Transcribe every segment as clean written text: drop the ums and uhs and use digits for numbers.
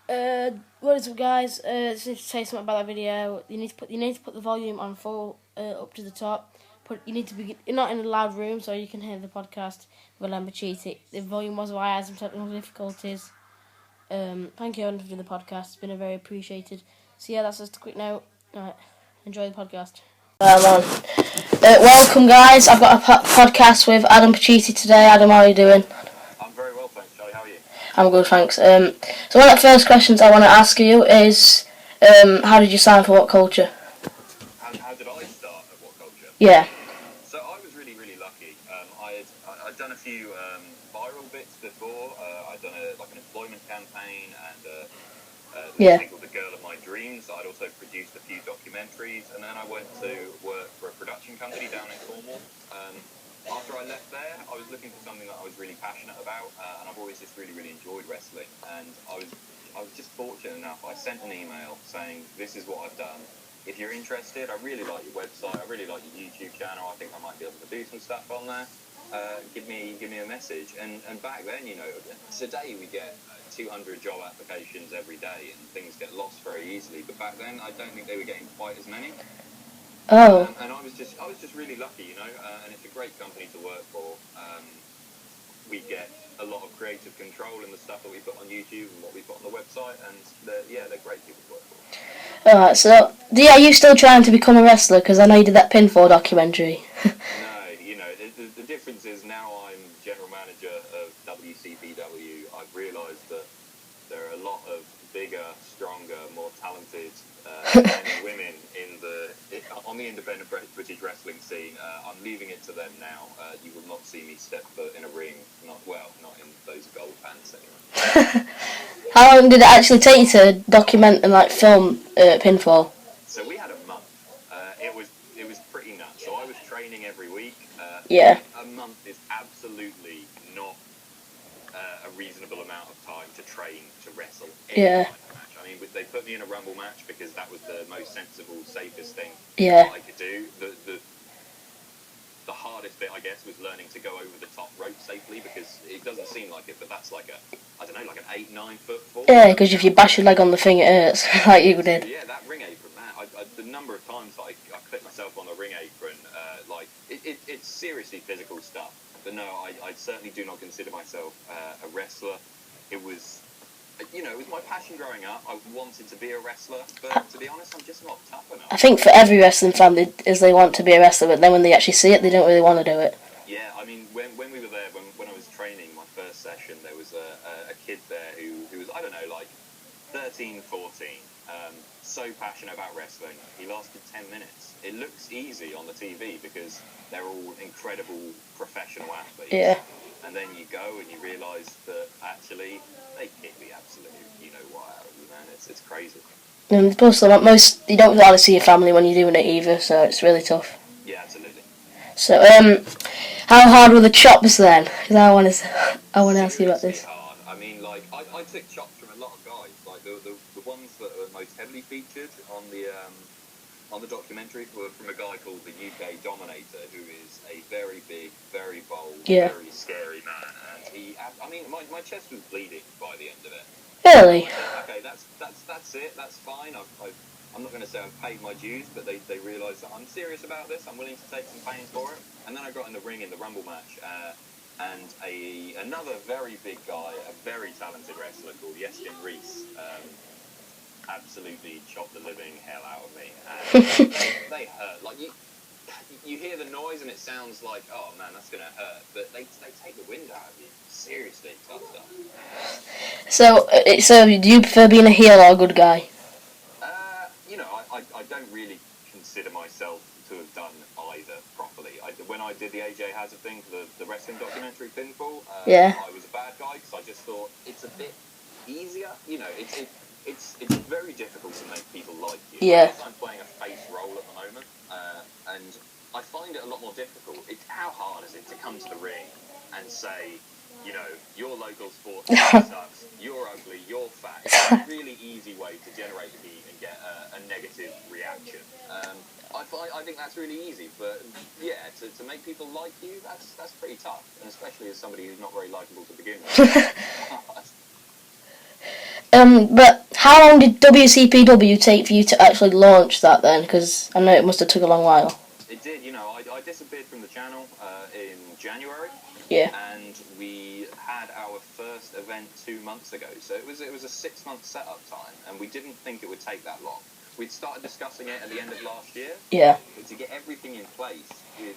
What is up, guys? Just need to say something about that video. You need to put the volume on full up to the top. You need to be you're not in a loud room so you can hear the podcast with Lamborghini. The volume was why I had some technical difficulties. Thank you everyone for doing the podcast. It's been a very appreciated. So yeah, that's just a quick note. Alright, enjoy the podcast. Welcome, guys. I've got a podcast with Adam Pacitti today. Adam, how are you doing? I'm very well, thanks, Charlie. How are you? I'm good, thanks. So one of the first questions I want to ask you is, how did you sign for What Culture? How did I start at What Culture? Yeah. So I was really, really lucky. I'd done a few viral bits before. I'd done an employment campaign and Yeah. thing called The Girl of My Dreams. I'd also produced a few documentaries, and then I went to work for a production company down in Cornwall. After I left there, I was looking for something that I was really passionate about, and I've always just really, really enjoyed wrestling. And I was just fortunate enough. I sent an email saying, "This is what I've done. If you're interested, I really like your website. I really like your YouTube channel. I think I might be able to do some stuff on there. Give me a message." And back then, today we get 200 job applications every day, and things get lost very easily. But back then, I don't think they were getting quite as many. Oh. And I was just really lucky, and it's a great company to work for. We get a lot of creative control in the stuff that we put on YouTube and what we put on the website, and they're great people to work for. Alright, so, are you still trying to become a wrestler? Because I know you did that pinfall documentary. No, the difference is now I'm general manager of WCPW. I've realised that there are a lot of bigger, stronger, more talented men and women on the independent British wrestling scene. I'm leaving it to them now. You will not see me step foot in a ring, not in those gold pants anyway. How long did it actually take you to document and film pinfall? So we had a month. It was pretty nuts. So I was training every week. Yeah. A month is absolutely not a reasonable amount of time to train to wrestle. Yeah. I mean, they put me in a rumble match because that was the most sensible, safest thing Yeah. I could do. The hardest bit, I guess, was learning to go over the top rope safely, because it doesn't seem like it, but that's like an 8, 9 foot fall. Yeah, because if you bash your leg on the thing, it hurts, like you did. Yeah, that ring apron, man. The number of times I clipped myself on the ring apron, it's seriously physical stuff. But no, I certainly do not consider myself a wrestler. It was my passion growing up. I wanted to be a wrestler, but to be honest, I'm just not tough enough. I think for every wrestling fan, they want to be a wrestler, but then when they actually see it, they don't really want to do it. Yeah, I mean, when we were there, when I was training my first session, there was a kid there who was, I don't know, like 13, 14, so passionate about wrestling. He lasted 10 minutes. It looks easy on the TV because they're all incredible professional athletes. Yeah. And then you go and you realise that actually they kick the absolute why out of you, man. It's crazy. And plus, you don't really see your family when you're doing it either, so it's really tough. Yeah, absolutely. So, how hard were the chops then? Because I want to ask you about this. Hard. I mean, I took chops from a lot of guys. Like the ones that are most heavily featured on the documentary were from a guy called the UK Dominator, who is a very big, very bold, Yeah. very scary man. And my chest was bleeding by the end of it. Really? Okay, that's it. That's fine. I'm not going to say I've paid my dues, but they realise that I'm serious about this. I'm willing to take some pain for it. And then I got in the ring in the Rumble match, and another very big guy, a very talented wrestler called Yestin Reese, absolutely chopped the living hell out of me. And they hurt. Like you hear the noise and it sounds like, oh man, that's going to hurt. But they take the wind out of you. Seriously, tough stuff. So do you prefer being a heel or a good guy? I don't really consider myself to have done either properly. When I did the AJ Hazard thing for the wrestling documentary Pinfall, Yeah. I was a bad guy because I just thought it's a bit easier. It's very difficult to make people like you. Yeah. I'm playing a face role at the moment, and I find it a lot more difficult. How hard is it to come to the ring and say, your local sports team sucks, you're ugly, you're fat. It's a really easy way to generate heat and get a negative reaction. I think that's really easy, but yeah, to make people like you, that's pretty tough, and especially as somebody who's not very likeable to begin with. But how long did WCPW take for you to actually launch that then? Because I know it must have took a long while. It did, you know, I disappeared from the channel in January. Yeah. And we had our first event 2 months ago. So it was a 6-month setup time, and we didn't think it would take that long. We'd started discussing it at the end of last year. Yeah. But to get everything in place,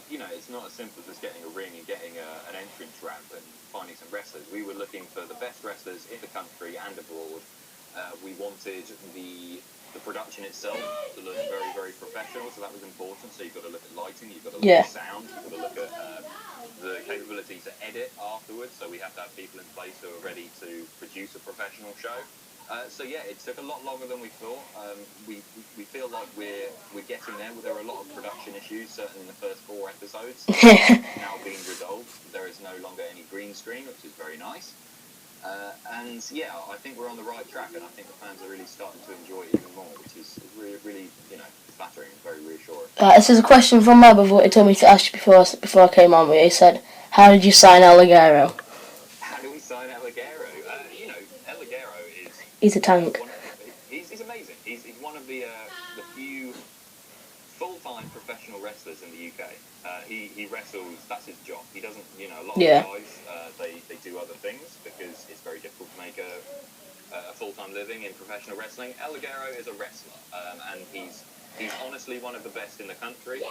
you know, it's not as simple as getting a ring and getting an entrance ramp and finding some wrestlers. We were looking for the best wrestlers in the country and abroad. We wanted the production itself to look very, very professional, so that was important. So you've got to look at lighting, you've got to look at sound, you've got to look at the capability to edit afterwards. So we have to have people in place who are ready to produce a professional show. So yeah, it took a lot longer than we thought. We feel like we're getting there. There were a lot of production issues, certainly in the first 4 episodes. Now being resolved. There is no longer any green screen, which is very nice. And yeah, I think we're on the right track, and I think the fans are really starting to enjoy it even more, which is really, really, you know, flattering and very reassuring. This is a question from my brother. He told me to ask you before I came on with you. He said, "How did you sign El Ligero?" How do we sign El Ligero? You know, El Ligero is... He's a tank. He's amazing. He's one of the few full-time professional wrestlers in the UK. He wrestles, that's his job. He doesn't, you know, a lot of guys, they do other things because it's very difficult to make a full-time living in professional wrestling. El Ligero is a wrestler, and he's honestly one of the best in the country,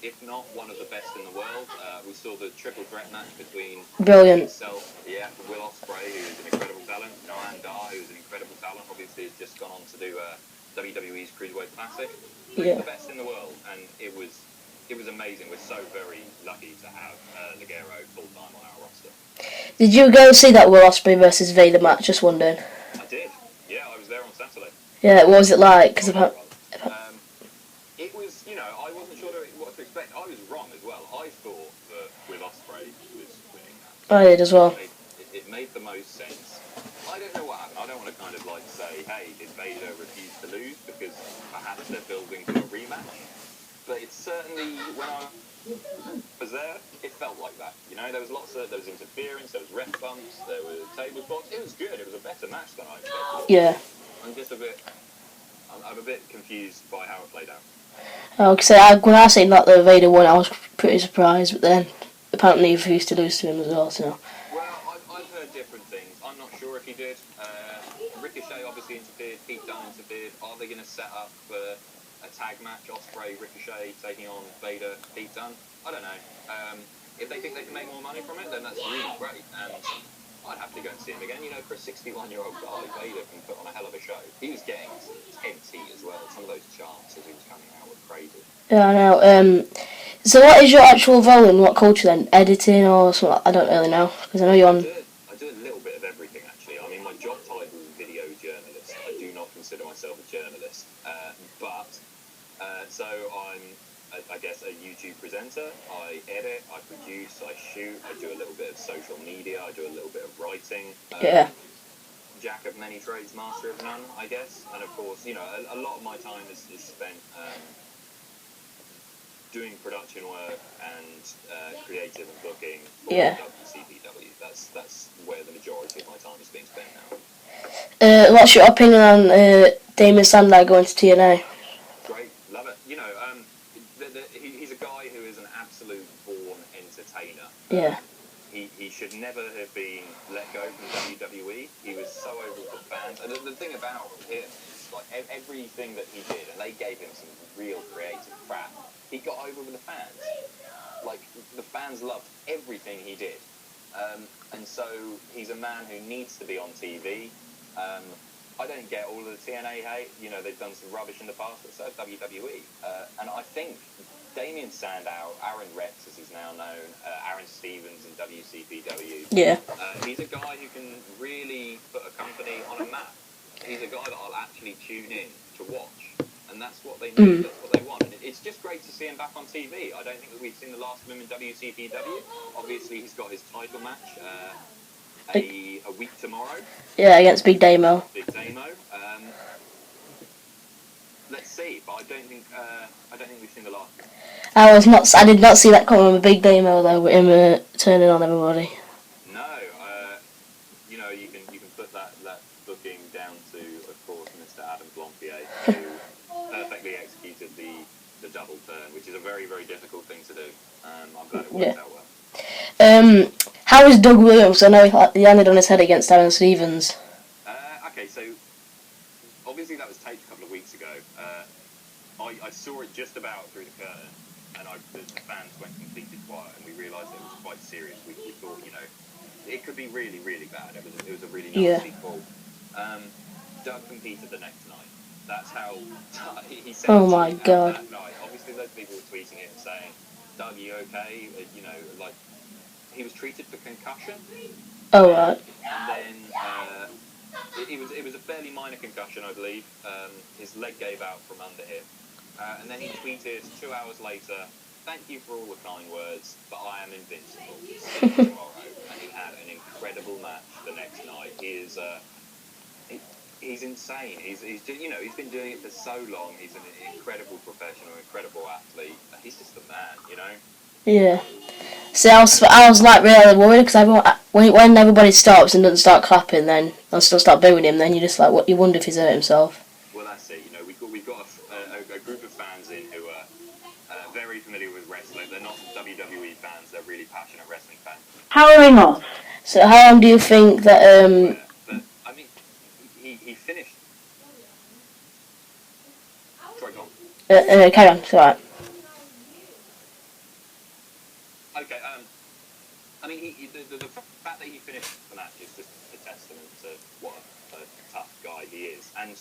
if not one of the best in the world. We saw the triple threat match between himself, Will Ospreay, who's an incredible talent, Noam Dar, who's an incredible talent, obviously has just gone on to do WWE's Cruiserweight Classic. He's the best in the world, and it was amazing. We're so very lucky to have Ligero full-time on our roster. Did you go see that Will Ospreay versus Vader match? Just wondering. I did. Yeah, I was there on Saturday. Yeah, what was it like? Cause it was, you know, I wasn't sure what to expect. I was wrong as well. I thought that Will Ospreay was winning that. I did as well. It made the most sense. I don't know what happened. I don't want to kind of like say, hey, did Vader refuse to lose because perhaps they're building to a rematch? But it's certainly, when I was there, it felt like that. You know, there was there was interference, there was ref bumps, there were table spots. It was good. It was a better match than I expected. Yeah. I'm a bit confused by how it played out. When I seen that the Vader won, I was pretty surprised, but then apparently he refused to lose to him as well, so... Well, I've heard different things. I'm not sure if he did. Ricochet obviously interfered, Pete Dunne interfered. Are they going to set up a tag match, Ospreay, Ricochet taking on Vader, Pete Dunne? I don't know. If they think they can make more money from it, then that's really great. And I'd have to go and see him again. You know, for a 61-year-old guy, Vader can put on a hell of a show. He was getting 10T as well. Some of those chants as he was coming out were crazy. Yeah, I know. So what is your actual role in what culture then? Editing or something? I don't really know, because I know you're on... I do a little bit of everything, actually. I mean, my job title is video journalist. I do not consider myself a journalist. So I'm, I guess, a YouTube presenter. I edit, I produce, I shoot, I do a little bit of social media, I do a little bit of writing. Jack of many trades, master of none, I guess. And of course, you know, a lot of my time is spent doing production work and creative and booking for WCPW. That's where the majority of my time is being spent now. What's your opinion on Damien Sandow going to TNA? Great, love it. You know, he's a guy who is an absolute born entertainer. Yeah. He should never have been let go from WWE. He was so over with the fans. And the thing about him is, like, everything that he did, and they gave him some real creative crap, he got over with the fans. Like, the fans loved everything he did. And so he's a man who needs to be on TV. I don't get all of the TNA hate. You know, they've done some rubbish in the past, but so has WWE. And I think Damien Sandow, Aaron Retz, as he's now known, Aaron Stevens in WCPW. Yeah. He's a guy who can really put a company on a map. He's a guy that I'll actually tune in to watch. And that's what they need, that's what they want. And it's just great to see him back on TV. I don't think that we've seen the last of him in WCPW. Obviously, he's got his title match a week tomorrow. Yeah, against Big Damo. Big Damo. Let's see, but I don't think we've seen the last. I did not see that coming with Big Damo though, with him turning on everybody. No, you know, you can put that booking down very, very difficult thing to do. I'm glad it worked out well. How is Doug Williams? I know he landed on his head against Aaron Stevens. Okay, so obviously that was taped a couple of weeks ago. I saw it just about through the curtain, and the fans went completely quiet, and we realised it was quite serious. We thought, it could be really, really bad. It was a really nasty fall. Doug competed the next night. That's how he said. Oh my God! That night, obviously, those people were tweeting it and saying, "Doug, you okay?" Like he was treated for concussion. Oh right. And then it was a fairly minor concussion, I believe. His leg gave out from under him, and then he tweeted 2 hours later, "Thank you for all the kind words, but I am invincible." See you tomorrow. And he had an incredible match the next night. He's insane. He's been doing it for so long. He's an incredible professional, incredible athlete. He's just a man, Yeah. See, I was like really worried because when everybody stops and doesn't start clapping, then and still start booing him, then you just like you wonder if he's hurt himself. Well, that's it. We've got a group of fans in who are very familiar with wrestling. They're not WWE fans. They're really passionate wrestling fans. Powering off. So how long do you think that But I mean, he finished. Sorry, go on. Carry on. It's alright. Okay. I mean, the fact that he finished the match is just a testament to what a tough guy he is. And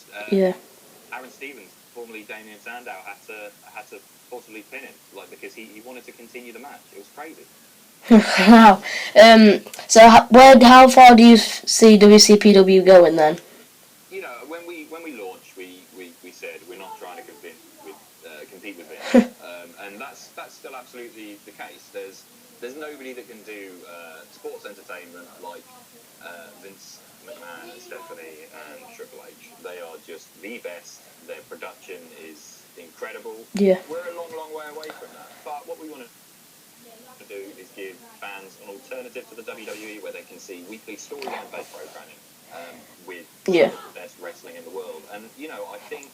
Aaron Stevens, formerly Damien Sandow, had to forcibly pin him, because he wanted to continue the match. It was crazy. Wow. So how far do you see WCPW going then? When we launched, we said we're not trying to compete with Vince, and that's still absolutely the case. There's nobody that can do sports entertainment like Vince McMahon and Stephanie and Triple H. They are just the best. Their production is incredible. Yeah. We're a long, long way away from that. But what we want to do is give fans an alternative to the WWE where they can see weekly storyline-based programming with the best wrestling in the world. And, I think,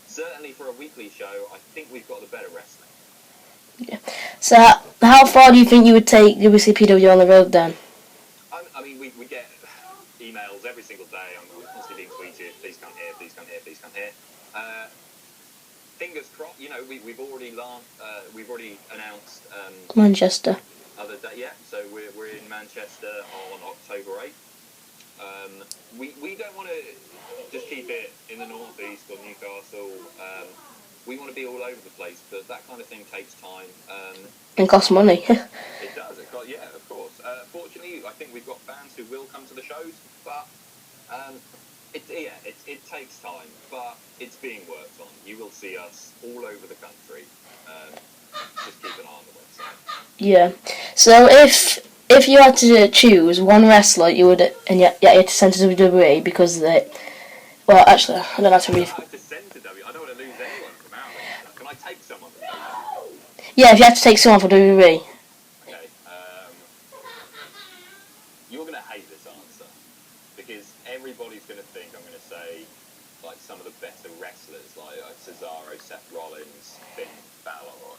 certainly for a weekly show, I think we've got the better wrestling. Yeah. So how far do you think you would take WCPW on the road then? I mean, we get emails every single day. I'm constantly being tweeted, please come here, please come here, please come here. Fingers crossed, we've already announced Manchester. So we're in Manchester on October 8th. We don't want to just keep it in the northeast or Newcastle. We want to be all over the place, but that kind of thing takes time. And costs money. It does. Of course. Fortunately, I think we've got fans who will come to the shows, but it takes time, but it's being worked on. You will see us all over the country. Just keep an eye on the website. Yeah. So if you had to choose one wrestler, you would, and yet you had to send to WWE because they. Well, actually, I don't have to read. I have to send to WWE. I don't want to lose anyone from our roster. Can I take someone from WWE? Yeah, if you had to take someone from WWE. Okay. You're going to hate this answer because everybody's going to think I'm going to say some of the better wrestlers like Cesaro, Seth Rollins, Finn Balor.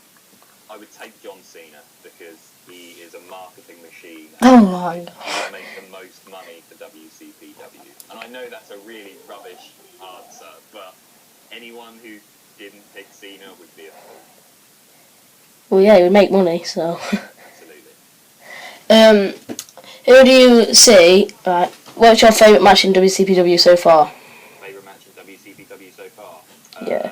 I would take John Cena because he is a marketing machine. Oh my God. He will make the most money for WCPW. And I know that's a really rubbish answer, but anyone who didn't pick Cena would be a fool. Well, yeah, he would make money, so. Absolutely. Who do you see? Right. What's your favourite match in WCPW so far? Favourite match in WCPW so far? Yeah.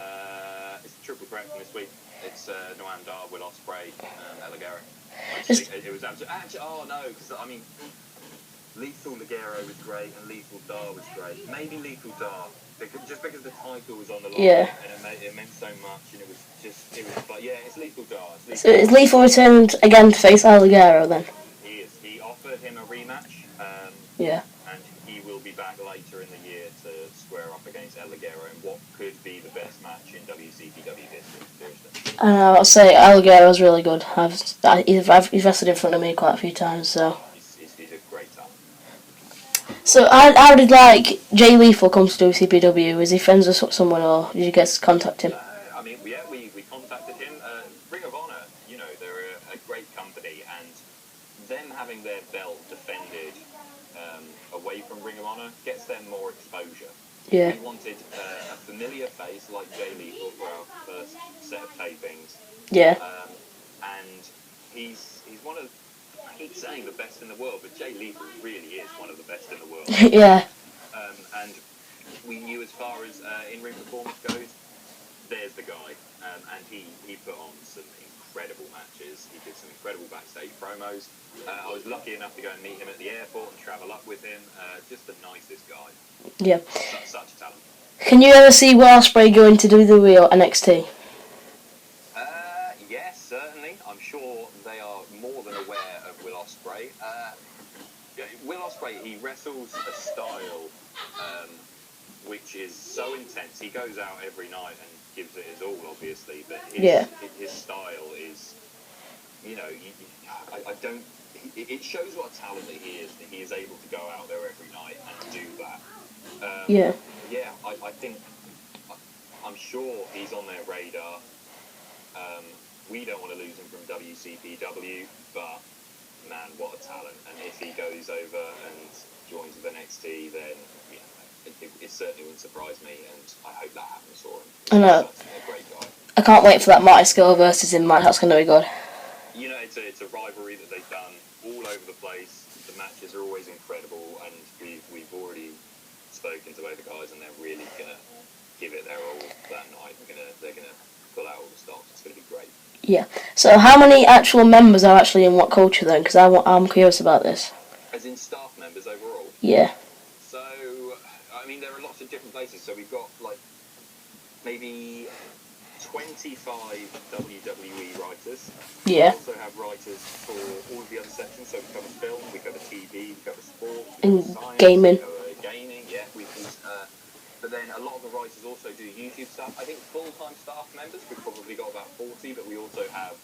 It's a triple threat from this week. It's Noam Dar, Will Ospreay, El Ligero. It was absolutely. Actually, because I mean, Lethal Ligero was great and Lethal Dar was great. Maybe Lethal Dar, just because the title was on the line, and it meant so much, and but yeah, it's Lethal Dar. So is Lethal returned again to face El Ligero then? He is. He offered him a rematch. Yeah. And he will be back later in the year to square up against El Ligero in what could be the best match in WCPW history. Seriously. I'll say El Ligero was really good. He's wrestled in front of me quite a few times, so. He's a great talent. So how did Jay Lethal come to WCPW? Is he friends with someone, or did you get to contact him? I mean, we contacted him. exposure. Yeah. We wanted a familiar face like Jay Lethal for our first set of tapings. Yeah. And he's one of, I hate saying the best in the world, but Jay Lethal really is one of the best in the world. Yeah. And we knew as far as in-ring performance goes, there's the guy. And he put on some incredible matches. He did some incredible backstage promos. I was lucky enough to go and meet him at the airport and travel up with him. Just the nicest guy. Yeah. Such a talent. Can you ever see Will Ospreay going to WWE or NXT? Yes, certainly. I'm sure they are more than aware of Will Ospreay. Will Ospreay, he wrestles a style which is so intense. He goes out every night and gives it his all, obviously, but his style is, I don't. It shows what a talent that he is. That he is able to go out there every night and do that. Yeah, I think. I'm sure he's on their radar. We don't want to lose him from WCPW, but man, what a talent! And if he goes over and joins with NXT, then it certainly wouldn't surprise me, and I hope that happens for him. I know. He's a great guy. I can't wait for that Marty Scurll versus him match. That's going to be good. It's a rivalry that they've done all over the place. The matches are always incredible, and we've already spoken to both the guys, and they're really going to give it their all that night. They're gonna pull out all the stops. It's going to be great. Yeah. So how many actual members are actually in What Culture then? Because I'm curious about this. As in staff members overall? Yeah. So, I mean, there are lots of different places. So we've got, like, maybe 25 WWE writers. Yeah. We also have writers for all of the other sections. So we cover film, we cover TV, we cover sport, we And cover science, gaming. we cover gaming, yeah. But then a lot of the writers also do YouTube stuff. I think full-time staff members, we've probably got about 40, but we also have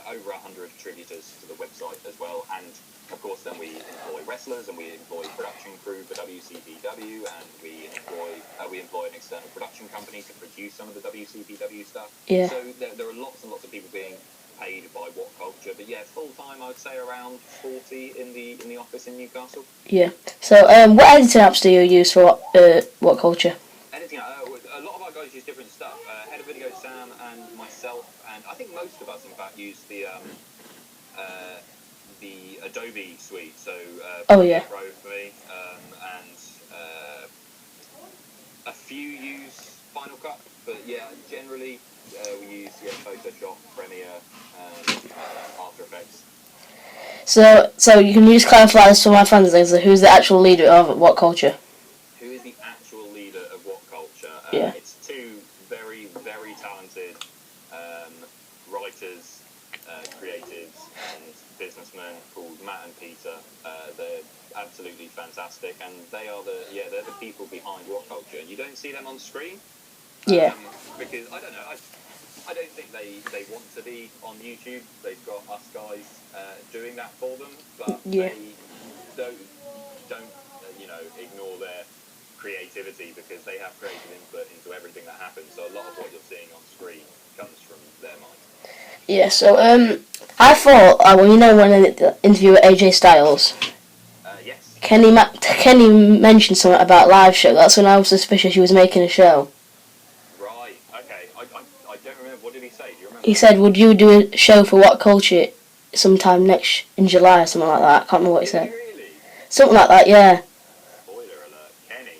over 100 contributors to the website as well. And, of course, then we employ wrestlers and we employ production crew for WCPW, and we employ an external production company to produce some of the WCPW stuff. Yeah. So there are lots and lots of people being paid by What Culture, but yeah, full-time I would say around 40 in the office in Newcastle. Yeah. So what editing apps do you use for What Culture? Editing, a lot of our guys use different stuff. Head of Video Sam and myself, and I think most of us in fact use the Adobe suite. So yeah. Pro for me, and a few use Final Cut, but yeah, generally we use Photoshop, Premiere, After Effects. So you can just clarify this for my fans then. So who's the actual leader of What Culture? Who is the actual leader of What Culture? Yeah. It's two very, very talented writers, creatives, and businessmen called Matt and Peter. They're absolutely fantastic, and they're the people behind What Culture. You don't see them on screen. Yeah. Because I don't know. I don't think they want to be on YouTube. They've got us guys doing that for them, but Yeah. they don't ignore their creativity, because they have creative input into everything that happens. So a lot of what you're seeing on screen comes from their mind. Yeah. So I thought when the interview with AJ Styles. Yes. Kenny mentioned something about live show. That's when I was suspicious he was making a show. Right. Okay. I don't remember. What did he say? Do you remember? He said, "Would you do a show for What Culture sometime in July or something like that?" I can't remember what he said. Really? Something like that, yeah. Spoiler alert, Kenny.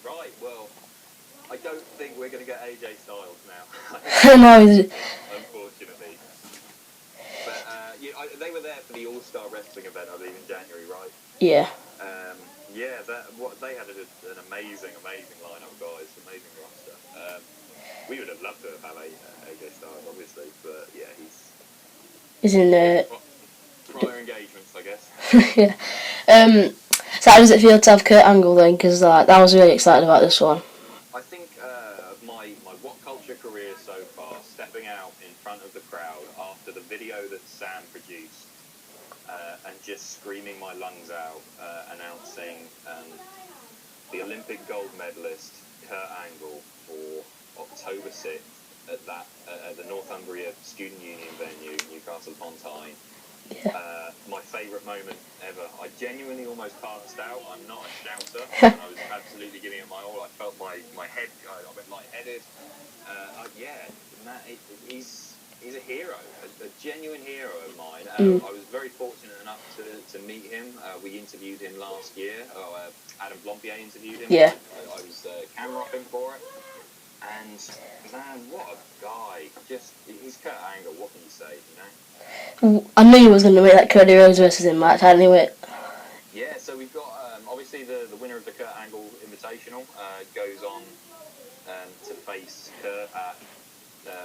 Right. Well, I don't think we're going to get AJ Styles now. No. Unfortunately. But they were there for the All-Star Wrestling event, I believe, in January, right? Yeah. They had an amazing lineup of guys, amazing roster. We would have loved to have had AJ Styles, obviously, but yeah, He's in prior engagements, I guess. yeah. So how does it feel to have Kurt Angle then? Because I was really excited about this one. I think my What Culture career so far, stepping out in front of the crowd after the video that Sam produced, and just screaming my lungs out, announcing the Olympic gold medalist Kurt Angle for October 6th at the Northumbria Student Union venue, Newcastle upon Tyne. Yeah. My favourite moment ever. I genuinely almost passed out. I'm not a shouter, and I was absolutely giving it my all. I felt my head, I went lightheaded. Yeah, Matt, he's a hero, a genuine hero of mine. I was very fortunate enough to meet him. We interviewed him last year. Adam Blompier interviewed him. Yeah. I was camera offing for it. And man, what a guy! Just he's Kurt Angle. What can you say? I knew you was going to make that Cody Rhodes versus him match. I knew it. Yeah. So we've got obviously the winner of the Kurt Angle Invitational goes on to face Kurt at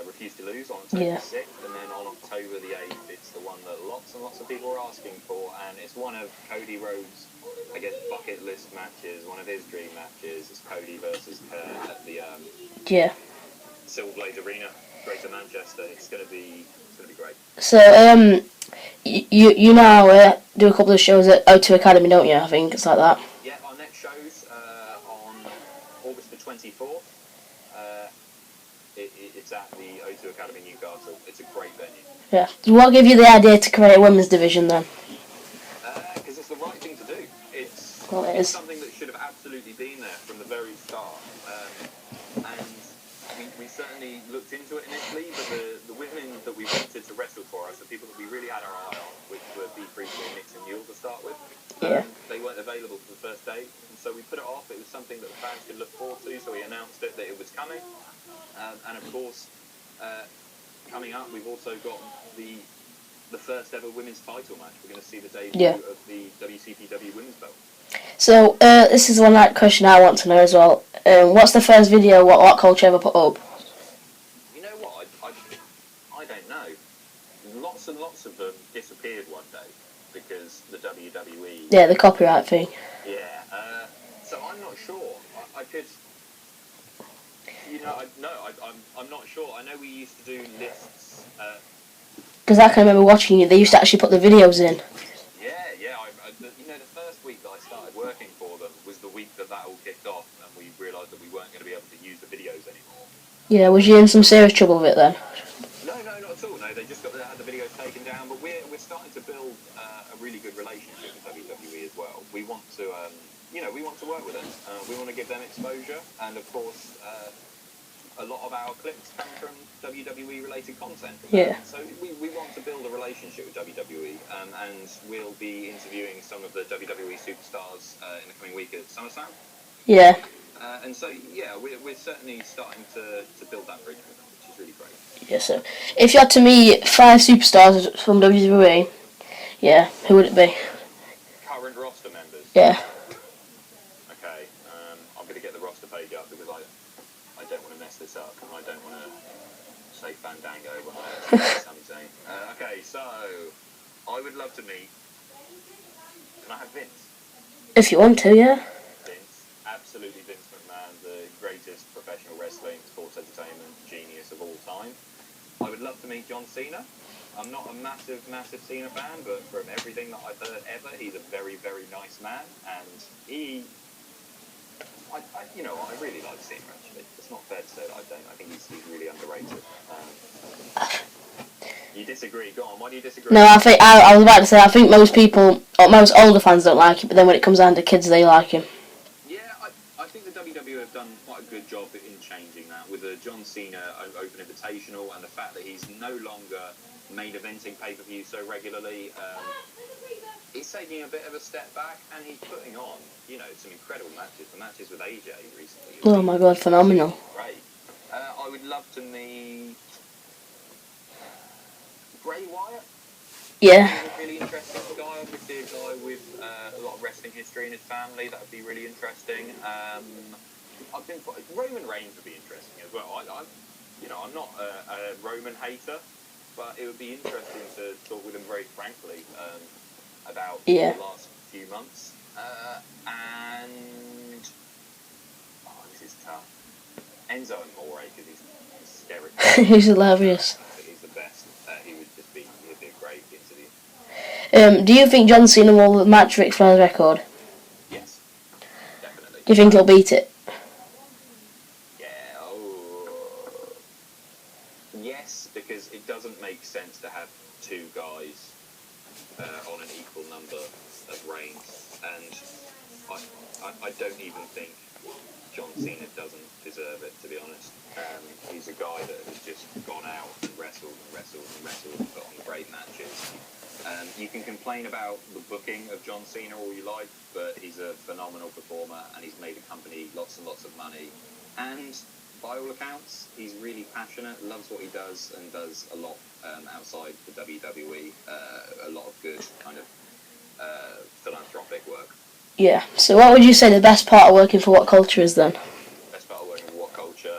Refuse to Lose on October 6th, and then on October the 8th, it's the one that lots and lots of people are asking for, and it's one of Cody Rhodes', I guess, bucket list matches. One of his dream matches is Cody versus Kurt at the Silver Blade Arena, Greater Manchester. It's gonna be great. So you now do a couple of shows at O2 Academy, don't you? I think it's like that. Yeah, our next show's on August the 24th. It's at the O2 Academy Newcastle. It's a great venue. Yeah. What gave you the idea to create a women's division then? Because it's the right thing to do. It's something that should have absolutely been there from the very start. And we certainly looked into it initially, but the women that we wanted to wrestle for us, the people that we really had our eye on, which were Bea Priestley, Nix and Yule to start with, they weren't available for the first day. And so we put it off. It was something that the fans could look forward to, so we announced it that it was coming. And of course, coming up, we've also got the first ever women's title match. We're going to see the debut of the WCPW women's belt. So this is one that question I want to know as well. What's the first video what Culture ever put up? You know what? I don't know. Lots and lots of them disappeared one day because the WWE. Yeah, the copyright thing. Yeah. So I'm not sure. I could. I'm not sure. I know we used to do lists. Because I can remember watching it. They used to actually put the videos in. Yeah. The first week that I started working for them was the week that all kicked off, and we realised that we weren't going to be able to use the videos anymore. Yeah, was you in some serious trouble with it then? No, not at all. No, they just had the videos taken down. But we're starting to build a really good relationship with WWE as well. We want to, we want to work with them. We want to give them exposure, and of course. A lot of our clips come from WWE-related content. Yeah. So we want to build a relationship with WWE, and we'll be interviewing some of the WWE superstars in the coming week at SummerSlam. Yeah. And so, we're certainly starting to build that bridge with them, which is really great. Yeah, so if you had to meet 5 superstars from WWE, who would it be? Current roster members? Yeah. Okay, I'm going to get the roster page up because I don't want to mess this up, and I don't want to say Fandango when I say something. Okay, so I would love to meet. Can I have Vince? If you want to, yeah. Vince, absolutely Vince McMahon, the greatest professional wrestling, sports entertainment genius of all time. I would love to meet John Cena. I'm not a massive Cena fan, but from everything that I've heard ever, he's a very, very nice man, and he. I really like Cena, actually. It's not fair to say that I don't. I think he's really underrated. You disagree? Go on, why do you disagree? No, I think I was about to say I think most people, or most older fans don't like him, but then when it comes down to kids, they like him. Yeah, I think the WWE have done quite a good job in changing that with the John Cena Open Invitational and the fact that he's no longer main eventing pay-per-view so regularly. He's taking a bit of a step back, and he's putting on, some incredible matches. The matches with AJ recently. Oh my god, phenomenal. Great. I would love to meet Bray Wyatt. Yeah. He's a really interesting guy. Obviously a guy with a lot of wrestling history in his family. That would be really interesting. Roman Reigns would be interesting as well. I'm not a Roman hater, but it would be interesting to talk with him very frankly about the last few months. This is tough. Enzo Amore, because he's hysterical. He's hilarious. He's the best. He'd be a great interview. Do you think John Cena will match Ric Flair's record? Yes, definitely. Do you think he'll beat it? Yes, because it doesn't make sense to have 2 guys on an equal number of reigns, and I don't even think John Cena doesn't deserve it, to be honest. He's a guy that has just gone out and wrestled and wrestled and wrestled and put on great matches. You can complain about the booking of John Cena all you like, but he's a phenomenal performer and he's made the company lots and lots of money. And by all accounts, he's really passionate, loves what he does, and does a lot outside the WWE, a lot of good kind of philanthropic work. Yeah. So what would you say the best part of working for What Culture is then? Best part of working for What Culture?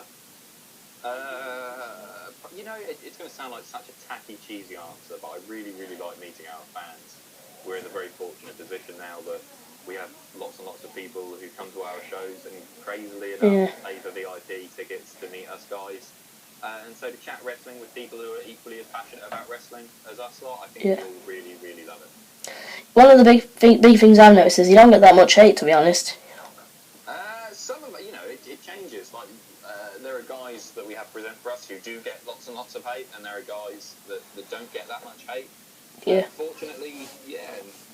It's going to sound like such a tacky, cheesy answer, but I really, really like meeting our fans. We're in a very fortunate position now that we have lots and lots of people who come to our shows and crazily enough pay for VIP tickets to meet us guys. And so to chat wrestling with people who are equally as passionate about wrestling as us lot, I think you'll really, really love it. One of the big things I've noticed is you don't get that much hate, to be honest. Some of it, it changes. Like there are guys that we have present for us who do get lots and lots of hate, and there are guys that don't get that much hate. Yeah. Fortunately,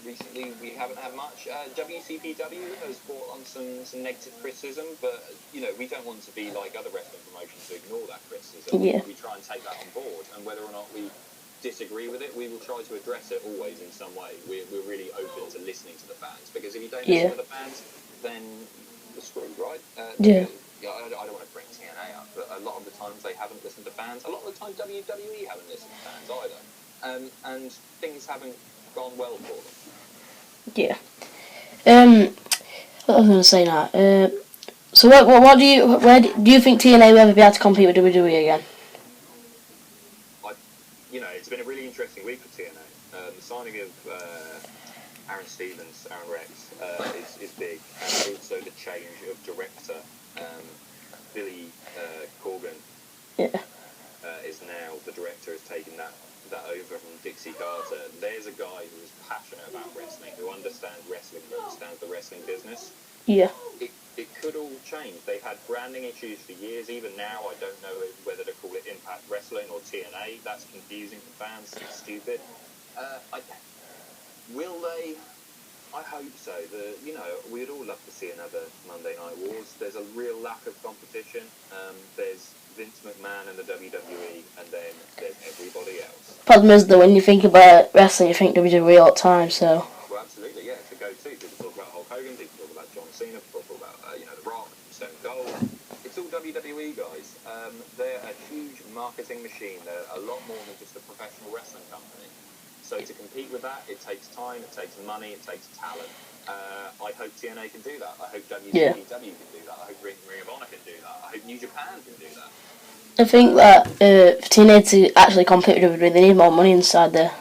recently we haven't had much. WCPW has brought on some negative criticism, but we don't want to be like other wrestling promotions to ignore that criticism. Yeah. We try and take that on board, and whether or not we disagree with it, we will try to address it always in some way. We're really open to listening to the fans, because if you don't listen to the fans, then you're screwed, right? I don't want to bring TNA up, but a lot of the times they haven't listened to fans. A lot of the time WWE haven't listened to fans either. And things haven't gone well for them. Yeah. What was I going to say now? So what do you think TNA will ever be able to compete with WWE again? It's been a really interesting week for TNA. The signing of Aaron Stevens, Aaron Rex, is big, and also the change of director. Billy Corgan is now the director, has taken that over from Dixie Carter. There's a guy who is passionate about wrestling, who understands wrestling, who understands the wrestling business. Yeah. It could all change. They've had branding issues for years. Even now, I don't know whether to call it Impact Wrestling or TNA. That's confusing for fans. It's stupid. Will they? I hope so. We'd all love to see another Monday Night Wars. There's a real lack of competition. There's Vince McMahon and the WWE, and then there's everybody else. Problem is, though, when you think about wrestling, you think WWE all the time, so... Well, absolutely, yeah, it's a go-to. People talk about Hulk Hogan, people talk about John Cena, people talk about, The Rock, Stone Cold. It's all WWE guys. They're a huge marketing machine. They're a lot more than just a professional wrestling company. So to compete with that, it takes time, it takes money, it takes talent. I hope TNA can do that. I hope WCW can do that. I hope Ring of Honor can do that. I hope New Japan can do that. I think that for TNA to actually compete with WWE, they need more money inside the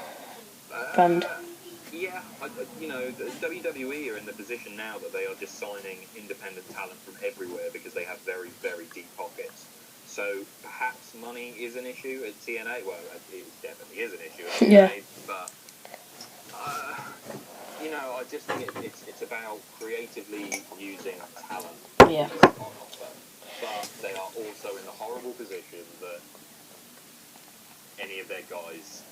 brand. Yeah, the WWE are in the position now that they are just signing independent talent from everywhere because they have very, very deep pockets. So perhaps money is an issue at TNA. Well, it definitely is an issue at TNA. But I just think it's about creatively using talent. Yeah. But they are also in the horrible position that any of their guys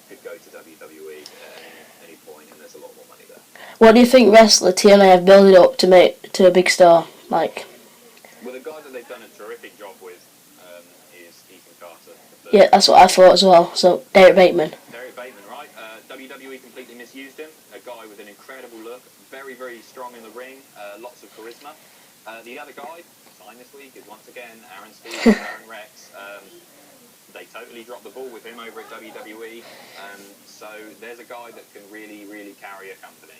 could go to WWE at any point, and there's a lot more money there. What do you think wrestler TNA have built it up to a big star? Well, the guy that they've done a terrific job with is Ethan Carter. Yeah, that's what I thought as well. So Derek Bateman. Derek Bateman, right? WWE completely misused him. A guy with an incredible look, very, very strong in the ring, lots of charisma. The other guy signed this week is once again Aaron Stevens, Aaron Rex. They totally dropped the ball with him over at WWE. So there's a guy that can really, really carry a company.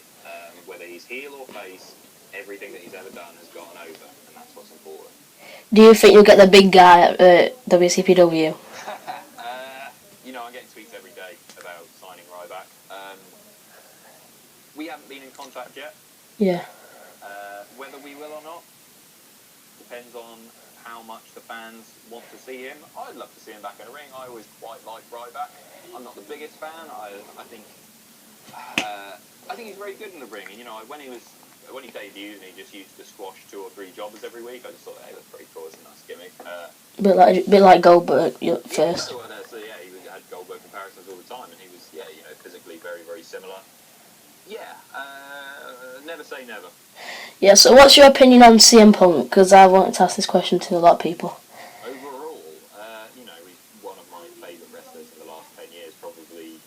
Whether he's heel or face, everything that he's ever done has gone over, and that's what's important. Do you think you'll get the big guy at WCPW? I'm getting tweets every day about signing Ryback. We haven't been in contact yet. Yeah. Whether we will or not depends on how much the fans want to see him. I'd love to see him back in the ring. I always quite like Ryback. I'm not the biggest fan. I think he's very good in the ring. And when he debuted and he just used to squash 2 or 3 jobbers every week, I just thought, hey, that's pretty cool. It's a nice gimmick. A bit like Goldberg first. So he had had Goldberg comparisons all the time, and he was, physically very, very similar. Yeah, never say never. Yeah, so what's your opinion on CM Punk? Because I wanted to ask this question to a lot of people. Overall, he's one of my favourite wrestlers in the last 10 years, probably.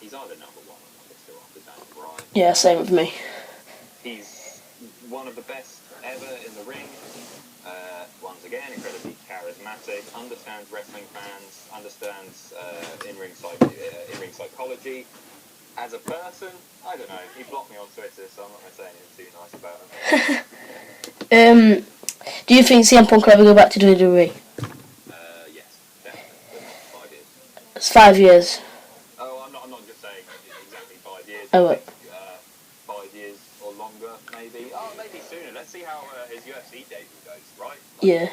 He's either number one or number two after Daniel Bryan. Yeah, same with me. He's one of the best ever in the ring. Once again, incredibly charismatic, understands wrestling fans, understands in-ring psychology. As a person, I don't know. He blocked me on Twitter, so I'm not going to say anything too nice about him. Do you think CM Punk will ever go back to WWE? Yes, definitely. But not 5 years. It's 5 years. Oh, I'm not just saying exactly 5 years. Oh, I think 5 years or longer, maybe. Oh, maybe sooner. Let's see how his UFC debut goes, right? Yeah.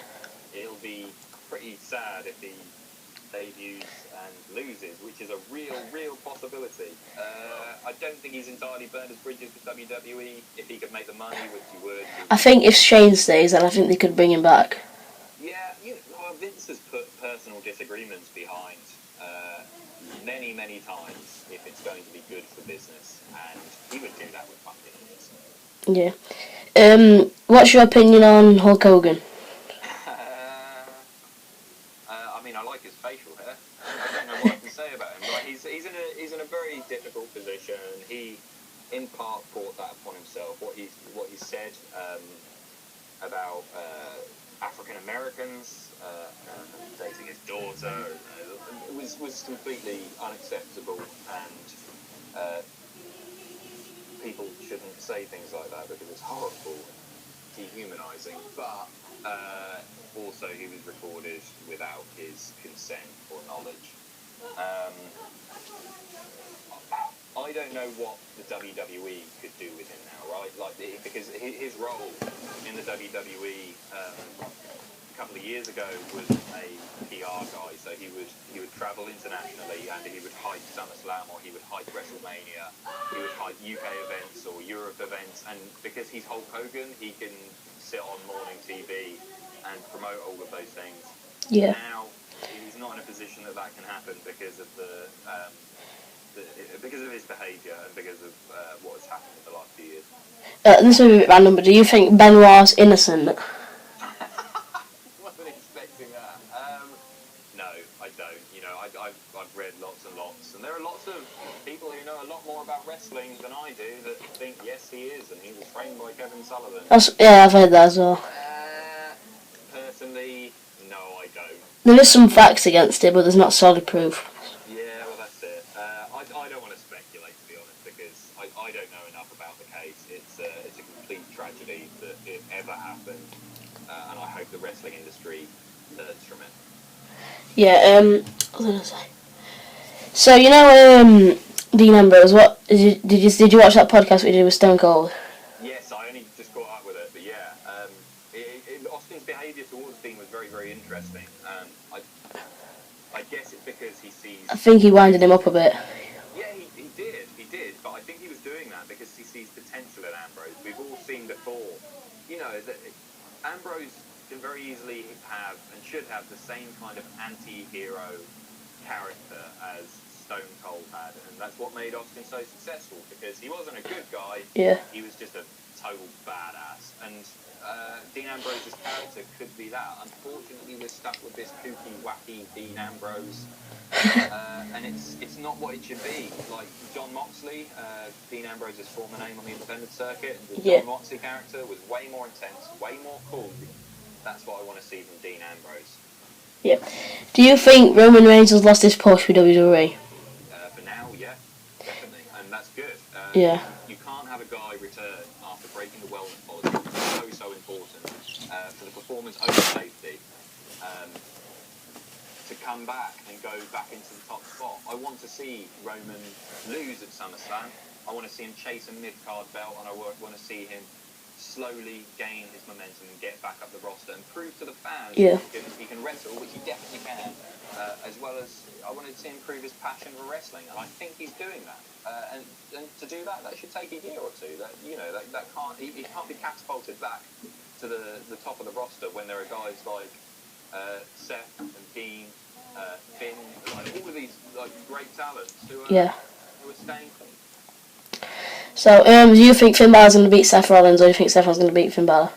It'll be pretty sad if he debuts and loses, which is a real possibility. I don't think he's entirely burned his bridges with WWE. If he could make the money, which he would. I think if Shane stays, then I think they could bring him back. Yeah, Vince has put personal disagreements behind many times if it's going to be good for business, and he would do that with fucking others. Yeah. What's your opinion on Hulk Hogan? I like his facial hair. I don't know what I can say about him. Like he's in a very difficult position. He, in part, brought that upon himself. What he said about African Americans dating his daughter was completely unacceptable, and people shouldn't say things like that because it's horrible, dehumanising. But also, he was recorded without his consent or knowledge. I don't know what the WWE could do with him now, right? Because his role in the WWE a couple of years ago was a PR guy. So he would travel internationally and he would hype SummerSlam, or he would hype WrestleMania. He would hype UK events or Europe events. And because he's Hulk Hogan, he can sit on morning TV and promote all of those things. Yeah. Now he's not in a position that can happen because of because of his behaviour and because of what has happened in the last few years. This is a bit random, but do you think Benoit's innocent? Wasn't expecting that. No, I don't. I've read lots and lots, and there are lots of people who know a lot more about wrestling than I do that think yes, he is, and he was trained by Kevin Sullivan. Yeah, I've heard that as well. Personally, no, I don't. There is some facts against it, but there's not solid proof. Yeah, well, that's it. I don't want to speculate, to be honest, because I don't know enough about the case. It's a complete tragedy that it ever happened, and I hope the wrestling industry learns from it. Yeah. What was I gonna say? So Dean Ambrose. What did you watch that podcast we did with Stone Cold? Yes, I only just caught up with it, but yeah, Austin's behaviour towards Dean was very, very interesting. I guess it's because he sees. I think he winded him up a bit. Yeah, he did, but I think he was doing that because he sees potential in Ambrose. We've all seen before, that Ambrose can very easily have and should have the same kind of anti-hero character as Stone Cold had, and that's what made Austin so successful, because he wasn't a good guy. Yeah. He was just a total badass, and Dean Ambrose's character could be that. Unfortunately, we're stuck with this kooky, wacky Dean Ambrose, and it's not what it should be. Like John Moxley, Dean Ambrose's former name on the independent circuit, the John Moxley character was way more intense, way more cool. That's what I want to see from Dean Ambrose. Yeah. Do you think Roman Reigns has lost his push with WWE? For now, yeah, definitely, and that's good. Yeah. You can't have a guy return after breaking the wellness policy, which is so important for the performance over safety, to come back and go back into the top spot. I want to see Roman lose at SummerSlam. I want to see him chase a mid-card belt, and I want to see him slowly gain his momentum and get back up the roster and prove to the fans he can wrestle, which he definitely can, as well as I wanted to see him prove his passion for wrestling, and I think he's doing that. And to do that should take a year or two. That can't he can't be catapulted back to the top of the roster when there are guys like Seth and Dean Finn, like all of these like great talents who are Yeah. staying. So, do you think Finn Balor's going to beat Seth Rollins, or do you think Seth Rollins going to beat Finn Balor?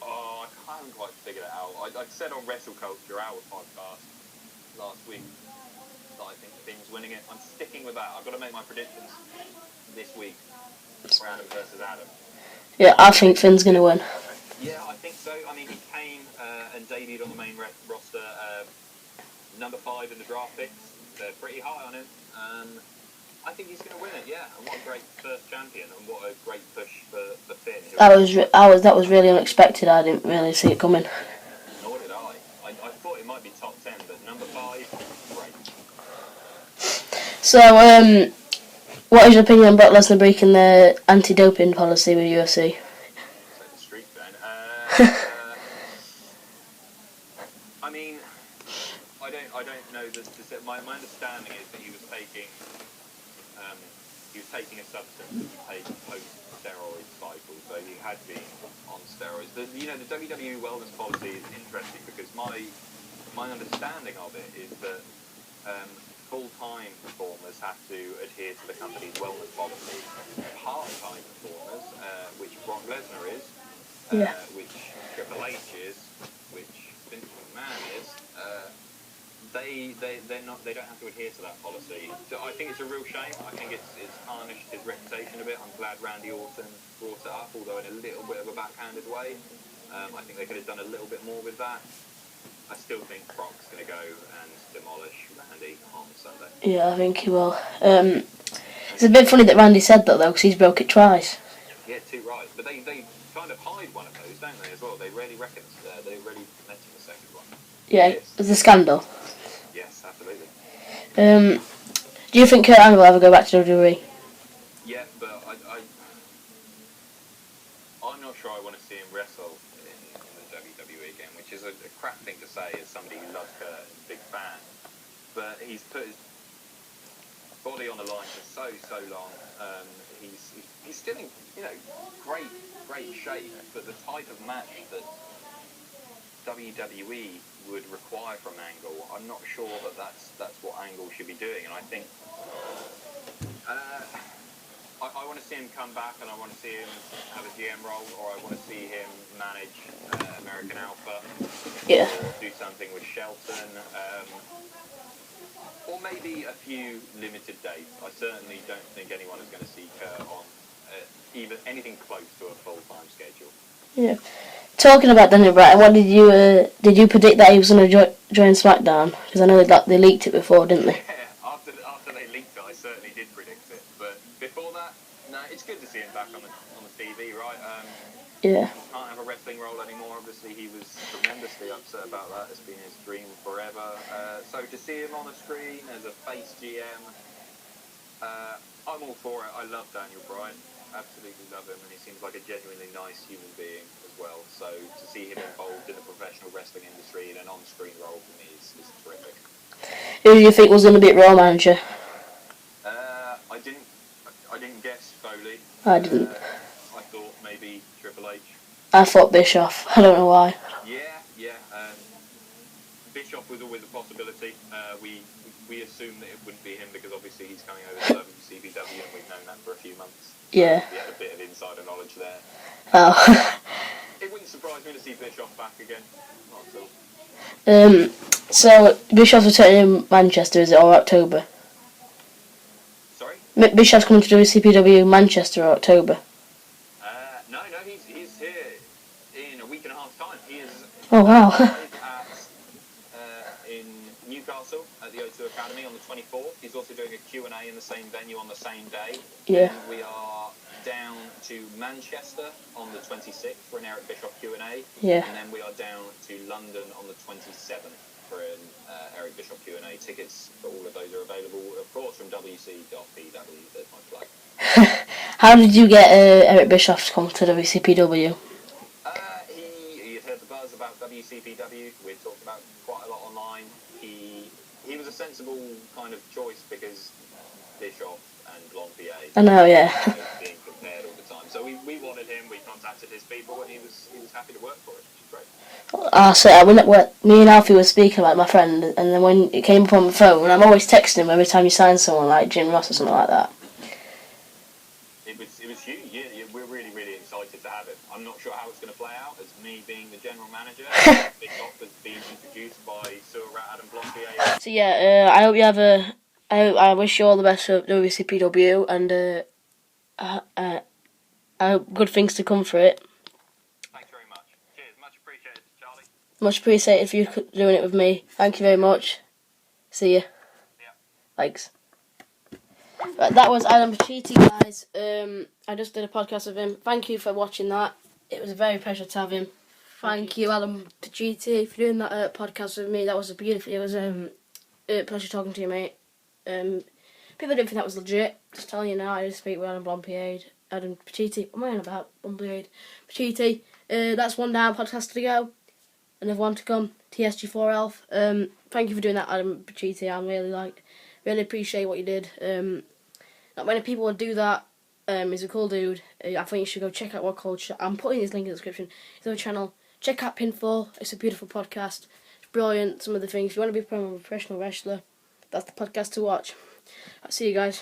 Oh, I haven't quite figured it out. I said on Wrestle Culture, our podcast last week, that I think Finn's winning it. I'm sticking with that. I've got to make my predictions this week for Adam versus Adam. Yeah, I think Finn's going to win. Yeah, I think so. I mean, he came and debuted on the main roster, number 5 in the draft picks. They're pretty high on him. I think he's going to win it. Yeah, and what a great first champion, and what a great push for Finn. That was really unexpected. I didn't really see it coming. Nor did I. I thought it might be top 10, but number 5, great. So, what is your opinion on Brock Lesnar breaking the anti-doping policy with UFC? Take the streak then. I mean, I don't know my understanding is that he was taking a substance that you take post-steroid cycle, so he had been on steroids. The WWE wellness policy is interesting because my understanding of it is that full-time performers have to adhere to the company's wellness policy. Part-time performers, which Brock Lesnar is, which Triple H is, which Vince McMahon is, they don't have to adhere to that policy. So I think it's a real shame. I think it's tarnished his reputation a bit. I'm glad Randy Orton brought it up, although in a little bit of a backhanded way. I think they could have done a little bit more with that. I still think Brock's going to go and demolish Randy on Sunday. Yeah, I think he will. It's a bit funny that Randy said that, though, because he's broke it twice. Yeah, 2 right. But they kind of hide one of those, don't they, as well? They rarely mention the second one. Yeah, it's a scandal. Yes, absolutely. Do you think Kurt Angle will ever go back to WWE? Yeah, but I'm not sure I want to see him wrestle in the WWE again, which is a crap thing to say as somebody who loves Kurt and is a big fan. But he's put his body on the line for so long. He's still in great shape, but the type of match that WWE would require from Angle, I'm not sure that that's what Angle should be doing. And I think I want to see him come back, and I want to see him have a GM role, or I want to see him manage American Alpha. Yeah. Or do something with Shelton. Or maybe a few limited dates. I certainly don't think anyone is going to see Kurt on even anything close to a full-time schedule. Yeah. Talking about Daniel Bryan, what did you predict that he was going to join SmackDown? Because I know they leaked it before, didn't they? Yeah, after they leaked it, I certainly did predict it. But before that, no, it's good to see him back on the TV, right? Yeah. Can't have a wrestling role anymore. Obviously, he was tremendously upset about that. It's been his dream forever. So to see him on the screen as a face GM, I'm all for it. I love Daniel Bryan. Absolutely love him, and he seems like a genuinely nice human being as well. So to see him involved in the professional wrestling industry in an on-screen role for me is terrific. Who do you think was going to beat Raw manager? I didn't guess Foley. I didn't. I thought maybe Triple H. I thought Bischoff. I don't know why. Yeah. Bischoff was always a possibility. We assumed that it wouldn't be him because obviously he's coming over to WCPW, and we've known that for a few months. Yeah. We had a bit of insider knowledge there. Oh. It wouldn't surprise me to see Bischoff back again. Not at all. So Bischoff's returning in Manchester, is it, or October? Sorry? Bischoff's coming to WCPW Manchester or October? No, he's here in a week and a half time. He is. Oh wow. In Newcastle at the O2 Academy on the 24th. He's also doing a Q&A in the same venue on the same day. Yeah. And we are down to Manchester on the 26th for an Eric Bischoff Q&A. Yeah. And then we are down to London on the 27th for an Eric Bischoff Q&A. Tickets for all of those are available, of course, from wc.pw. There's my plug. How did you get Eric Bischoff to come to WCPW? He had heard the buzz about WCPW. We talked about quite a lot online. He was a sensible kind of choice because Bischoff and Blonde PA I know, yeah. being compared all the time. So we wanted him. We contacted his people, and he was happy to work for us, which is great. Me and Alfie were speaking about my friend, and then when it came up on the phone, I'm always texting him every time you sign someone like Jim Ross or something like that. It was huge. Yeah, we're really, really excited to have him. I'm not sure how it's going to play out as me being the general manager. Big offers being introduced by Sir Adam Blompier. So yeah, I hope you have a. I wish you all the best for WCPW, and I hope good things to come for it. Thanks very much. Cheers. Much appreciated, Charlie. Much appreciated for you doing it with me. Thank you very much. See ya. Yeah. Thanks. Right, that was Adam Pacitti, guys. I just did a podcast with him. Thank you for watching that. It was a very pleasure to have him. Thank you, Adam Pacitti, for doing that podcast with me. That was beautiful. It was a pleasure talking to you, mate. People didn't think that was legit. Just telling you now, I just speak with Adam Blompier. Adam Pacitti. What am I on about? Blompier. Pacitti. That's one down. Podcast to go. Another one to come. TSG4 Elf. Thank you for doing that, Adam Pacitti. I really appreciate what you did. Not many people would do that. He's a cool dude. I think you should go check out what culture. I'm putting his link in the description. His other channel. Check out Pinfall. It's a beautiful podcast. It's brilliant. Some of the things. If you want to be a professional wrestler, that's the podcast to watch. I'll see you guys.